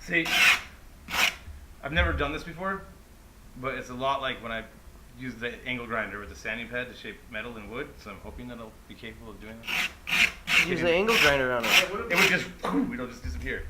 See, I've never done this before, but it's a lot like when I use the angle grinder with the sanding pad to shape metal and wood, so I'm hoping that I'll be capable of doing that. Use the angle grinder on it. It would just, it'll just disappear.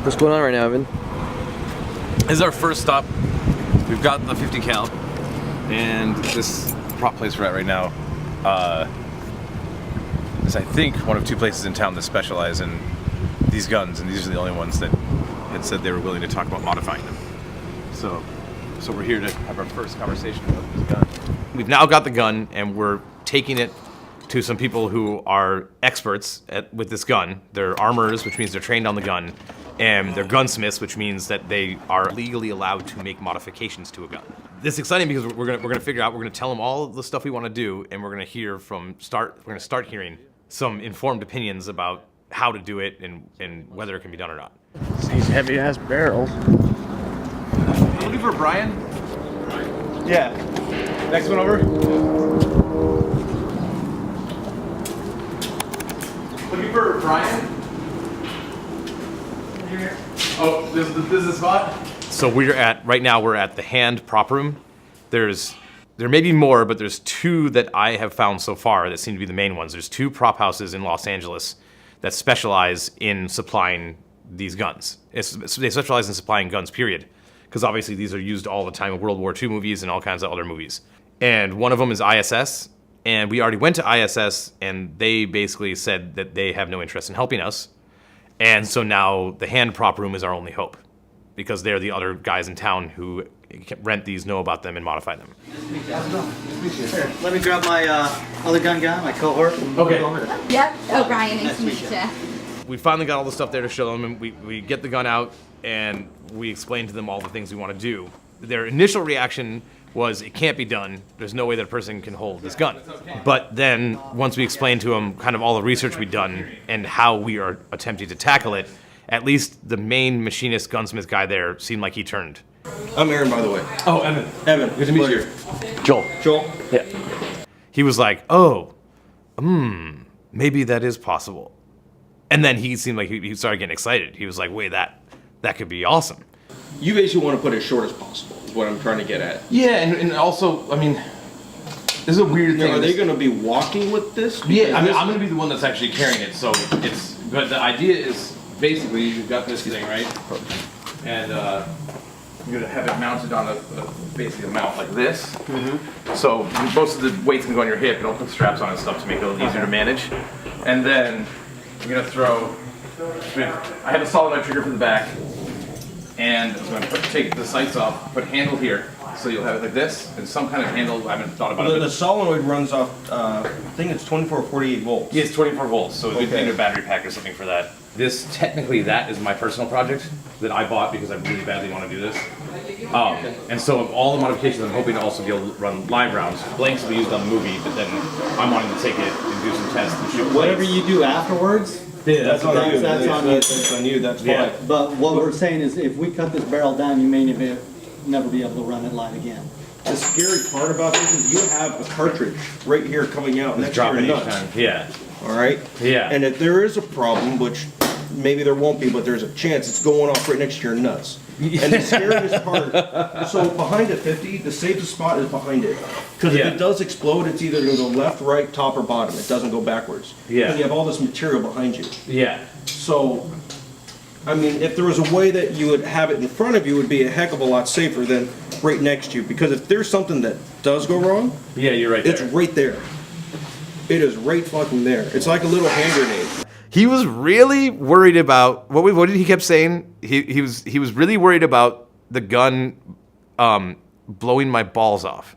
What's going on right now, Evan? This is our first stop. We've got the 50 cal, and this prop place we're at right now is, I think, one of two places in town that specialize in these guns, and these are the only ones that had said they were willing to talk about modifying them. So we're here to have our first conversation about this gun. We've now got the gun, and we're taking it to some people who are experts with this gun. They're armorers, which means they're trained on the gun, and they're gunsmiths, which means that they are legally allowed to make modifications to a gun. This is exciting because we're gonna figure out, we're gonna tell them all the stuff we want to do, and we're gonna start hearing some informed opinions about how to do it and whether it can be done or not. These heavy ass barrels. Looking for Brian? Yeah. Next one over. Looking for Brian? Oh, this is the spot? So right now we're at the hand prop room. There may be more, but there's two that I have found so far that seem to be the main ones. There's two prop houses in Los Angeles that specialize in supplying these guns. They specialize in supplying guns, period. Because obviously these are used all the time in World War II movies and all kinds of other movies. And one of them is ISS, and we already went to ISS, and they basically said that they have no interest in helping us. And so now the hand prop room is our only hope, because they're the other guys in town who rent these, know about them, and modify them. Here, let me grab my other gun guy, my cohort. Okay. Yep. Oh, Brian, nice to meet you. We finally got all the stuff there to show them, and we get the gun out, and we explain to them all the things we want to do. Their initial reaction was, it can't be done. There's no way that a person can hold this gun. But then, once we explained to them kind of all the research we'd done and how we are attempting to tackle it, at least the main machinist gunsmith guy there seemed like he turned. I'm Aaron, by the way. Oh, Evan. Evan, Good to meet you. Joel. Joel? Yeah. He was like, oh, maybe that is possible. And then he seemed like he started getting excited. He was like, wait, that could be awesome. You basically want to put it as short as possible, is what I'm trying to get at. Yeah, and also, I mean, This is a weird thing. Now, are they going to be walking with this? Yeah, I mean, I'm gonna be the one that's actually carrying it, so it's. But the idea is basically you've got this thing, right? And you're gonna have it mounted on basically a mount like this. So most of the weight's gonna go on your hip. You don't put straps on and stuff to make it a little easier to manage. And then you're gonna throw. I have a solenoid trigger for the back, and I'm gonna take the sights off. Put a handle here. So you'll have it like this, and some kind of handle. I haven't thought about it. The solenoid runs off, I think it's 24 or 48 volts. Yeah, it's 24 volts, so Okay. we need a battery pack or something for that. This, technically, that is my personal project that I bought because I really badly want to do this. And so of all the modifications, I'm hoping to also be able to run live rounds. Blanks will be used on the movie, but then I'm wanting to take it and do some tests and shoot Whatever plates. you do afterwards, That's on you. That's on you. That's on you, that's fine. Yeah. but what we're saying is if we cut this barrel down, you may never be able to run it live again. The scary part about this is you have a cartridge right here coming out next to your Dropping each nuts. time. Yeah. All right? Yeah. And if there is a problem, which maybe there won't be, but there's a chance it's going off right next to your nuts. And the scariest part, so behind a 50, the safest spot is behind it. Because if Yeah. it does explode, it's either going to go left, right, top, or bottom. It doesn't go backwards. Yeah. And you have all this material behind you. Yeah. So, I mean, if there was a way that you would have it in front of you, it would be a heck of a lot safer than right next to you. Because if there's something that does go wrong, Yeah, you're right there. it's right there. It is right fucking there. It's like a little hand grenade. He was really worried about what did he kept saying? He was really worried about the gun blowing my balls off.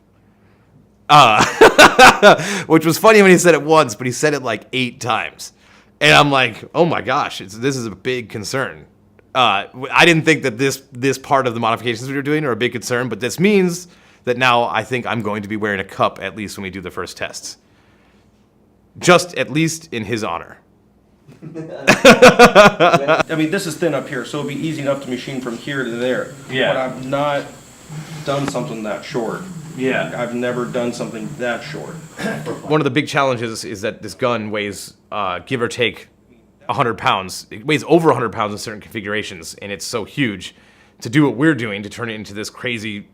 Which was funny when he said it once, but he said it like 8 times. And I'm like, oh my gosh, this is a big concern. I didn't think that this part of the modifications we were doing are a big concern, but this means that now I think I'm going to be wearing a cup at least when we do the first tests. Just at least in his honor. I mean, this is thin up here, so it'd be easy enough to machine from here to there. Yeah. But I've not done something that short. Yeah. I've never done something that short. One of the big challenges is that this gun weighs, give or take, 100 pounds. It weighs over 100 pounds in certain configurations, and it's so huge. To do what we're doing, to turn it into this crazy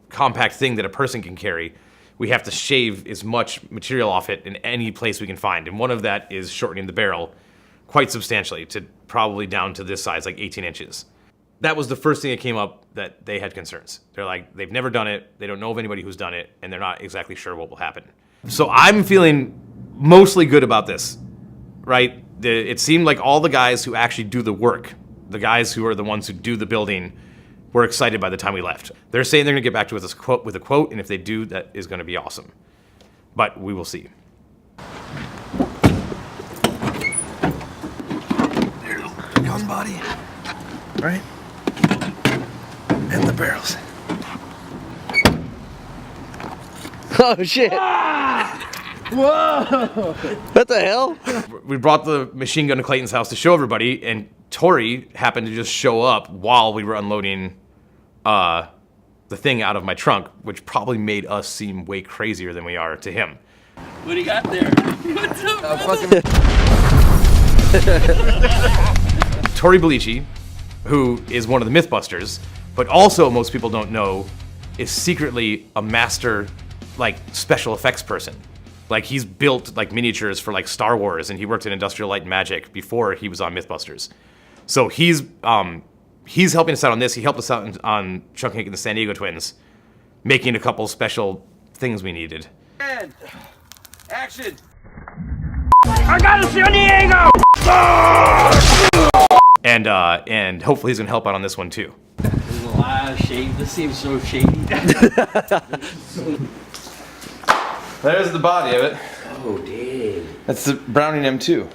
compact thing that a person can carry, we have to shave as much material off it in any place we can find. And one of that is shortening the barrel quite substantially to probably down to this size, like 18 inches. That was the first thing that came up that they had concerns. They're like, they've never done it, they don't know of anybody who's done it, and they're not exactly sure what will happen. So I'm feeling mostly good about this, right? It seemed like all the guys who actually do the work, the guys who are the ones who do the building, were excited by the time we left. They're saying they're gonna get back to us with a quote, and if they do, that is gonna be awesome. But we will see. There's the gun body. Right? And the barrels. Oh shit! Whoa! What the hell? We brought the machine gun to Clayton's house to show everybody, and Tori happened to just show up while we were unloading the thing out of my trunk, which probably made us seem way crazier than we are to him. What do you got there? What's up, brother? Tori Belici, who is one of the Mythbusters, but also most people don't know, is secretly a master, like, special effects person. Like, he's built, like, miniatures for, like, Star Wars, and he worked in Industrial Light and Magic before he was on Mythbusters. So he's helping us out on this. He helped us out on Chunky and the San Diego Twins, making a couple special things we needed. And action! And hopefully he's gonna help out on this one too. There's a lot of shade. This seems so shady. There's the body of it. Oh, dang. That's the Browning M2.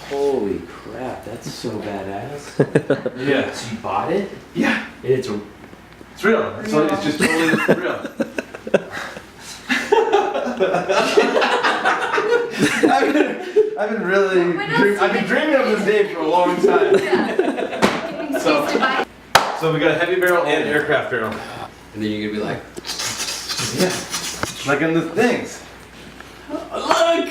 Holy crap, that's so badass. Yeah. So you bought it? Yeah. And it's a... It's real. It's just totally real. I've been really, I've been dreaming of this day for a long time. So we got a heavy barrel and aircraft barrel. And then you're gonna be like, Yeah, like in the things. look!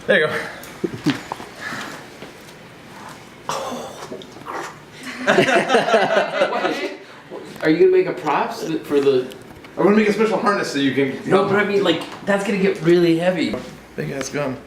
There you go. Are you gonna make a props for the? I'm gonna make a special harness so you can. No, but I mean, like, that's gonna get really heavy. Big ass gun.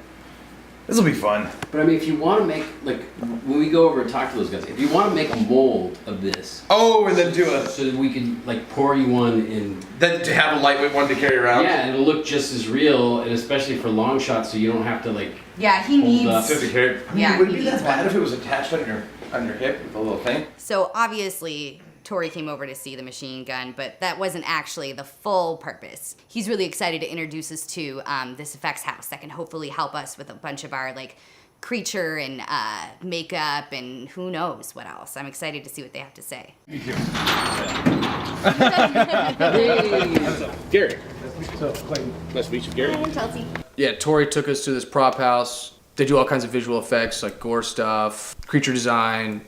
This will be fun. But I mean, if you want to make, like, when we go over and talk to those guys, if you want to make a mold of this, Oh, and then do a. so that we can, like, pour you one in. Then to have a lightweight one to carry around. Yeah, and it'll look just as real, and especially for long shots, so you don't have to, like. Yeah, he Hold up. needs. To carry. Yeah, would it he be needs that bad one. if it was attached on your hip with a little thing? So obviously, Tori came over to see the machine gun, but that wasn't actually the full purpose. He's really excited to introduce us to this effects house that can hopefully help us with a bunch of our like creature and makeup and who knows what else. I'm excited to see what they have to say. Gary. Nice to meet you, Gary. Hi, I'm Chelsea. Yeah, Tori took us to this prop house. They do all kinds of visual effects, like gore stuff, creature design,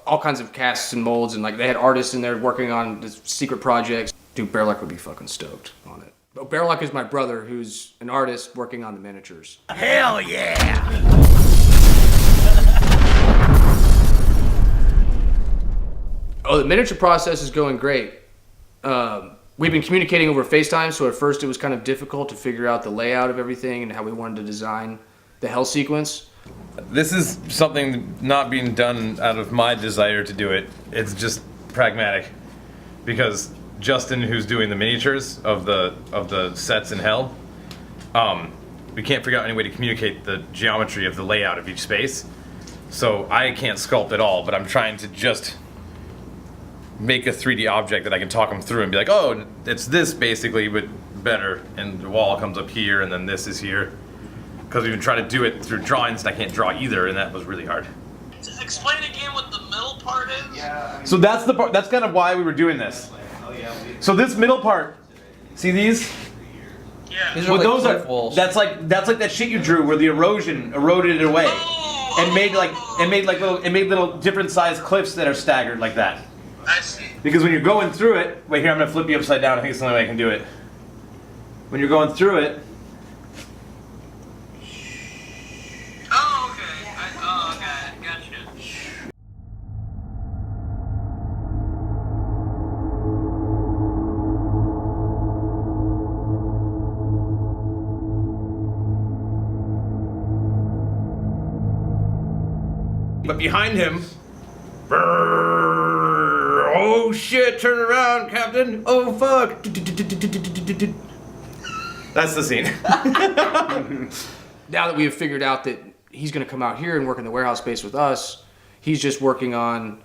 all kinds of casts and molds, and like they had artists in there working on this secret projects. Dude, Bearlock would be fucking stoked on it. But Bearlock is my brother, who's an artist working on the miniatures. Hell yeah! Oh, the miniature process is going great. We've been communicating over FaceTime, so at first it was kind of difficult to figure out the layout of everything and how we wanted to design the hell sequence. This is something not being done out of my desire to do it. It's just pragmatic. Because Justin, who's doing the miniatures of the sets in Hell, we can't figure out any way to communicate the geometry of the layout of each space. So I can't sculpt at all, but I'm trying to just make a 3D object that I can talk them through and be like, oh, it's this basically, but better. And the wall comes up here, and then this is here. Because we've been trying to do it through drawings, and I can't draw either, and that was really hard. Explain again what the middle part is. Yeah. So that's the part. That's kind of why we were doing this. So this middle part, see these? Yeah. These are What like those cliff are? walls. That's like that shit you drew where the erosion eroded it away, and made little different sized cliffs that are staggered like that. I see. Because when you're going through it, wait here, I'm gonna flip you upside down. I think it's the only way I can do it. When you're going through it. Oh, okay. Okay. Gotcha. But behind him, oh shit, turn around, Captain. Oh fuck. That's the scene. Now that we have figured out that he's going to come out here and work in the warehouse space with us, he's just working on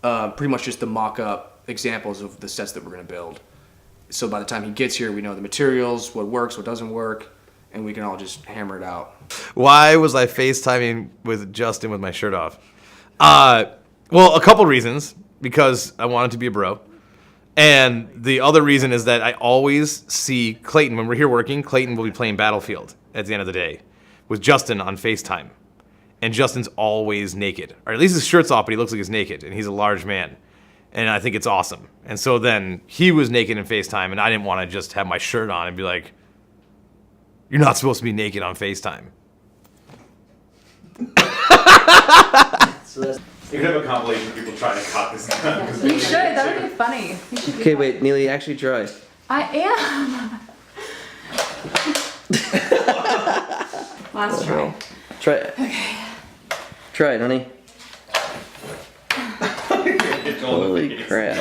pretty much just the mock-up examples of the sets that we're going to build. So by the time he gets here, we know the materials, what works, what doesn't work, and we can all just hammer it out. Why was I FaceTiming with Justin with my shirt off? Well, a couple reasons. Because I wanted to be a bro. And the other reason is that I always see Clayton, when we're here working, Clayton will be playing Battlefield at the end of the day with Justin on FaceTime. And Justin's always naked. Or at least his shirt's off, but he looks like he's naked. And he's a large man. And I think it's awesome. And so then he was naked in FaceTime, and I didn't want to just have my shirt on and be like, you're not supposed to be naked on FaceTime. You could have a compilation of people trying to cock this gun. You should. That would be funny. You should do Okay, that. wait, Neely, actually try. I am. Last try. Try it. Okay. Try it, honey. Holy crap.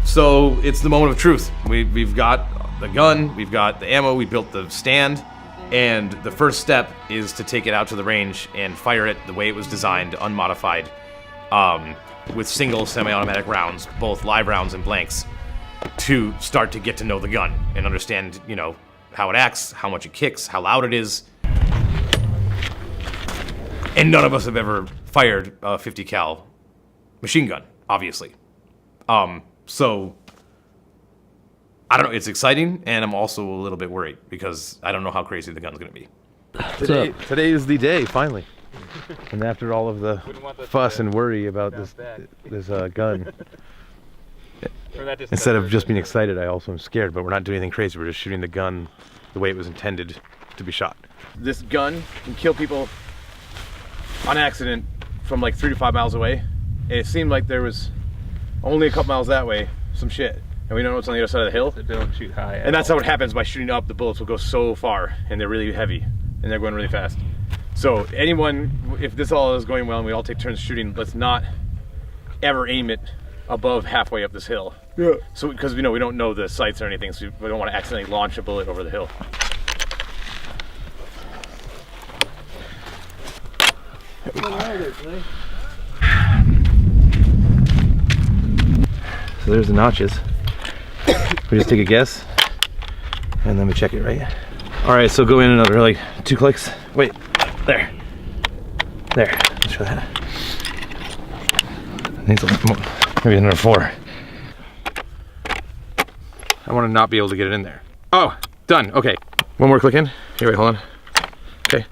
So it's the moment of truth. We've got the gun, we've got the ammo, we built the stand, and the first step is to take it out to the range and fire it the way it was designed, unmodified, with single semi-automatic rounds, both live rounds and blanks, to start to get to know the gun and understand, how it acts, how much it kicks, how loud it is. And none of us have ever fired a 50 cal machine gun, obviously. So I don't know, it's exciting, and I'm also a little bit worried because I don't know how crazy the gun's gonna be. Today is the day, finally. And after all of the fuss and worry about this gun, instead of just being excited, I also am scared, but we're not doing anything crazy. We're just shooting the gun the way it was intended to be shot. This gun can kill people on accident from like 3 to 5 miles away. And it seemed like there was only a couple miles that way, some shit. And we don't know what's on the other side of the hill. They don't shoot high. And that's how it happens by shooting up. The bullets will go so far, and they're really heavy, and they're going really fast. So anyone, if this all is going well and we all take turns shooting, let's not ever aim it above halfway up this hill. Yeah. So because we don't know the sights or anything, so we don't want to accidentally launch a bullet over the hill. So there's the notches. We just take a guess, and then we check it, right? All right, so go in another like 2 clicks. Wait, there. Let's try that. Needs a little more, maybe another 4. I want to not be able to get it in there. Oh, done. Okay, one more click in. Here, wait, hold on. Okay.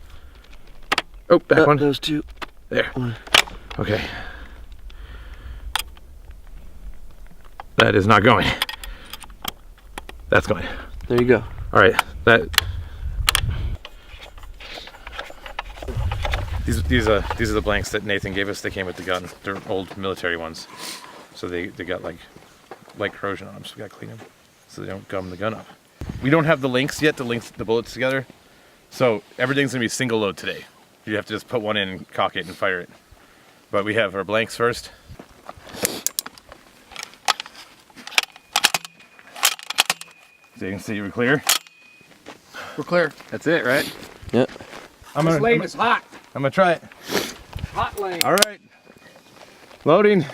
Oh, back one. Those 2. There. Okay. That is not going. That's going. There you go. All right. These are the blanks that Nathan gave us. They came with the gun. They're old military ones, so they got like light corrosion on them. So we gotta clean them so they don't gum the gun up. We don't have the links yet to link the bullets together, so everything's gonna be single load today. You have to just put one in, and cock it, and fire it. But we have our blanks first. So you can see we're clear. We're clear. That's it, right? Yep. This lane is hot. I'm gonna try it. Hot lane. All right. Loading.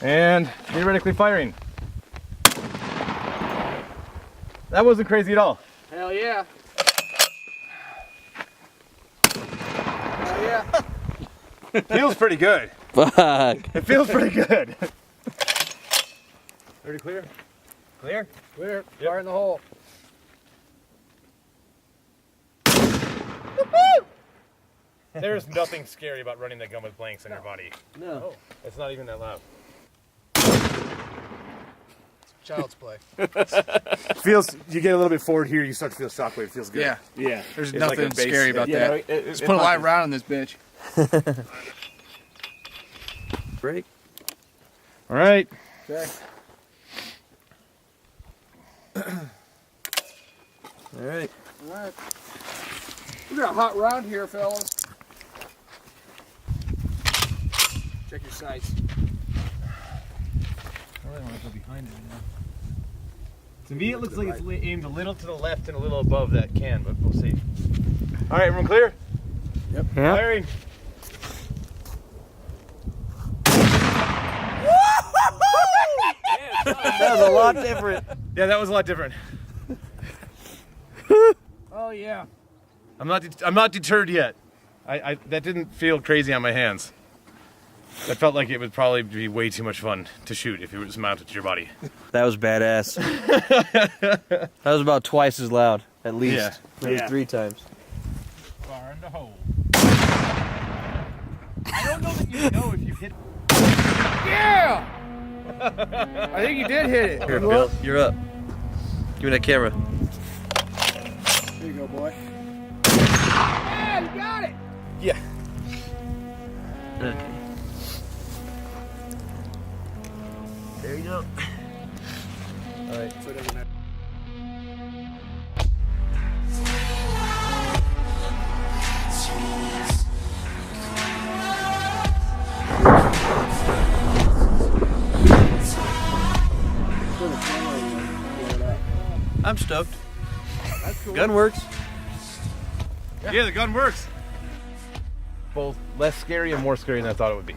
And theoretically firing. That wasn't crazy at all. Hell yeah. Hell yeah. Feels pretty good. Fuck. It feels pretty good. Pretty clear? Clear? Clear. Fire in the hole. There's nothing scary about running that gun with blanks on your body. No. Oh, it's not even that loud. Child's play. Feels, you get a little bit forward here, you start to feel shockwave. It feels good. Yeah. Yeah. There's It's like nothing a base scary hit. about Yeah, that. it- Let's put a live round on this bitch. Break. All right. Okay. All right. All right. We got a hot round here, fellas. Check your sights. I really want to go behind it now. To me, it looks like it's aimed a little to the left and a little above that can, but we'll see. All right, everyone clear? Yep. Yeah. Firing. That was a lot different. Yeah, that was a lot different. Oh yeah. I'm not deterred yet. That didn't feel crazy on my hands. That felt like it would probably be way too much fun to shoot if it was mounted to your body. That was badass. That was about twice as loud, at least. Yeah. Maybe Yeah. 3 times. Fire in the hole. I don't know that you know if you hit. Yeah! I think you did hit it. Here, Bill, you're up. Give me that camera. There you go, boy. Yeah, you got it. Yeah. There you go. All right. So it doesn't matter. I'm stoked. Gun works. Yeah, the gun works. Both less scary and more scary than I thought it would be.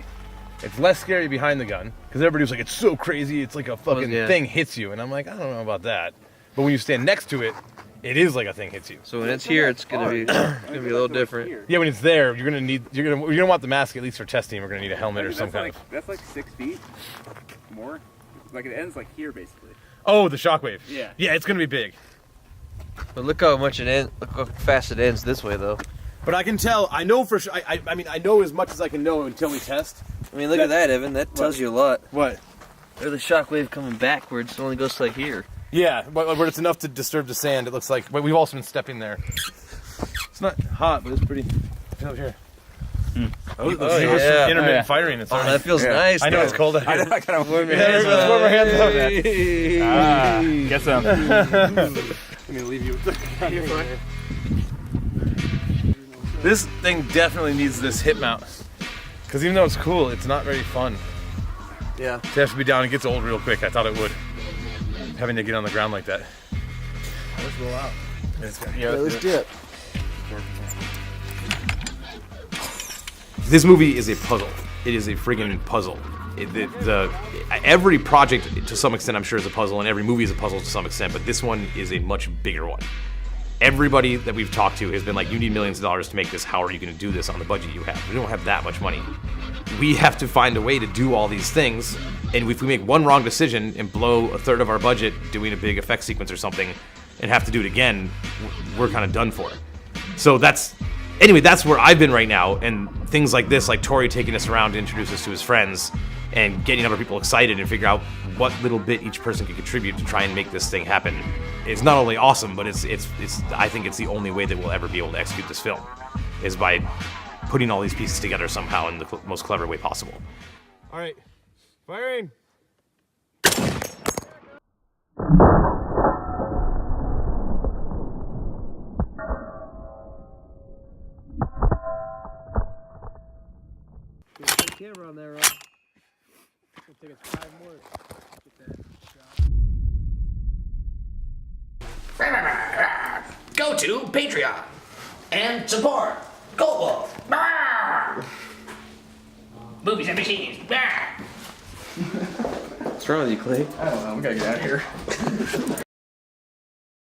It's less scary behind the gun because everybody was like, "It's so crazy. It's like a fucking Yeah. thing hits you," and I'm like, I don't know about that. But when you stand next to it, it is like a thing hits you. So when it's here, it's gonna be a little different. Yeah, when it's there, you're gonna want the mask at least for testing. We're gonna need a helmet or some kind of. That's like 6 feet. More. Like it ends like here basically. Oh, the shockwave. Yeah. Yeah, it's gonna be big. But look how much it ends. Look how fast it ends this way, though. But I can tell. I know for sure. I mean, I know as much as I can know until we test. I mean, look at that, Evan. That tells you a lot. What? There's the shockwave coming backwards. It only goes to like here. Yeah, but it's enough to disturb the sand. It looks like. But we've also been stepping there. It's not hot, but it's pretty. Feel it here. Oh, yeah. Intermittent firing. It's that feels nice. I know it's cold out here. I kind of warm your hands. hands. Warm our hands up. Get some. I'm gonna leave you. This thing definitely needs this hip mount. Because even though it's cool, it's not very fun. Yeah. It has to be down. It gets old real quick. I thought it would. Having to get on the ground like that. Let's roll out. Yeah, let's do it. This movie is a puzzle. It is a friggin' puzzle. Every project, to some extent, I'm sure is a puzzle, and every movie is a puzzle to some extent, but this one is a much bigger one. Everybody that we've talked to has been like, you need millions of dollars to make this. How are you going to do this on the budget you have? We don't have that much money. We have to find a way to do all these things, and if we make one wrong decision and blow a third of our budget doing a big effect sequence or something and have to do it again, we're kind of done for. So that's where I've been right now, and things like this, like Tori taking us around to introduce us to his friends and getting other people excited and figure out what little bit each person can contribute to try and make this thing happen is not only awesome, but it's I think it's the only way that we'll ever be able to execute this film, is by putting all these pieces together somehow in the most clever way possible. All right, firing. Camera on there, right? It'll take us 5 more to get that shot. Go to Patreon and support Gold Wolf. Movies and machines. What's wrong with you, Clay? I don't know. We gotta get out of here.